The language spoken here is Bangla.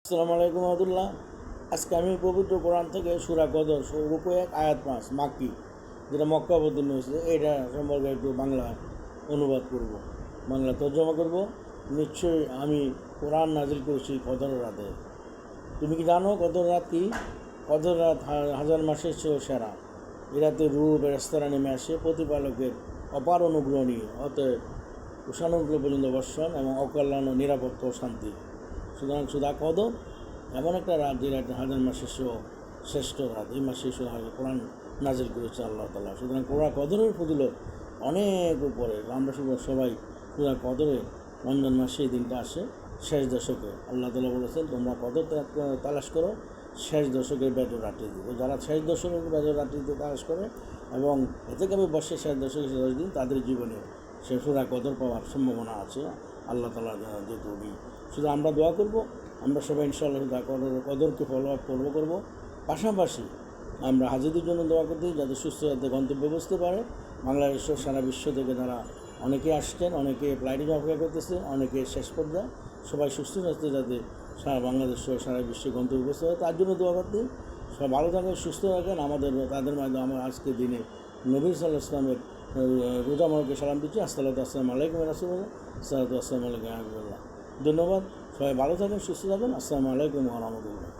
আসসালামু আলাইকুম রহমতুল্লাহ। আজকে আমি পবিত্র কোরআন থেকে সূরা কদর রুকু 1 আয়াত 5 মাক্কি, যেটা মক্কা অবতীর্ণ হয়েছে, এটা সম্পর্কে একটু বাংলা অনুবাদ করব, বাংলা তর্জমা করব। নিশ্চয়ই আমি কোরআন নাজিল করেছি কদর রাতে। তুমি কি জানো কদর রাত কি? কদর রাত হাজার মাসের চেয়েও সেরা। এ রাতে রূহ বেরেস্তারা নেমে আসে প্রতিপালকের অপার অনুগ্রহ নিয়ে, অতএব উষানুগ্রহ পর্যন্ত বর্ষণ এবং অকল্যাণ ও নিরাপত্তা ও শান্তি। সুতরাং সুদা কদর এমন একটা রাত, যে রাত হাজার মাসের চেয়েও শ্রেষ্ঠ রাত। এই মাসে কোরআন নাজিল করেছে আল্লাহ তাআলা। সুতরাং কোরআন কদরের ফজিলত অনেক উপরে। আমরা সবাই সুতরাং কদরে রমজান মাসে এই দিনটা আসে শেষ দশকে। আল্লাহ তাআলা বলেছেন, তোমরা কদর তালাশ করো শেষ দশকের বেজর রাত্রিতে। তো যারা শেষ দশকের বেজর রাত্রিতে তালাশ করে এবং এতে কবে বসে শেষ দশকের 10 দিন, তাদের জীবনে সে সূরা কদর পাওয়ার সম্ভাবনা আছে আল্লাহ তাআলা যেহেতু উনি। শুধু আমরা দোয়া করব, আমরা সবাই ইনশাআল্লাহ কদরকে ফলো আপ করবো। পাশাপাশি আমরা হাজিদের জন্য দোয়া করতে, যাতে সুস্থ যাতে গন্তব্যে বুঝতে পারে। বাংলাদেশ সারা বিশ্ব থেকে যারা অনেকে আসছেন, অনেকে ফ্লাইটে অপেক্ষা করতেছে, অনেকে শেষ পর্যায়ে, সবাই সুস্থ স্বাস্থ্যে যাতে সারা বাংলাদেশ সারা বিশ্বে গন্তব্যে বুঝতে পারে, তার জন্য দোয়া করতে। সব ভালো থাকেন, সুস্থ রাখেন। তাদের মাধ্যমে আমরা আজকের দিনে নবী সাল্লাল্লাহু আলাইহি ওয়াসাল্লামের রোজা মোবারকে সালাম দিচ্ছি। আসসালামু আলাইকুম রাসূলুল্লাহ, আসসালামু আলাইকুম। ধন্যবাদ। সবাই ভালো থাকেন, সুস্থ থাকেন। আসসালামু আলাইকুম ওয়া রাহমাতুল্লাহ।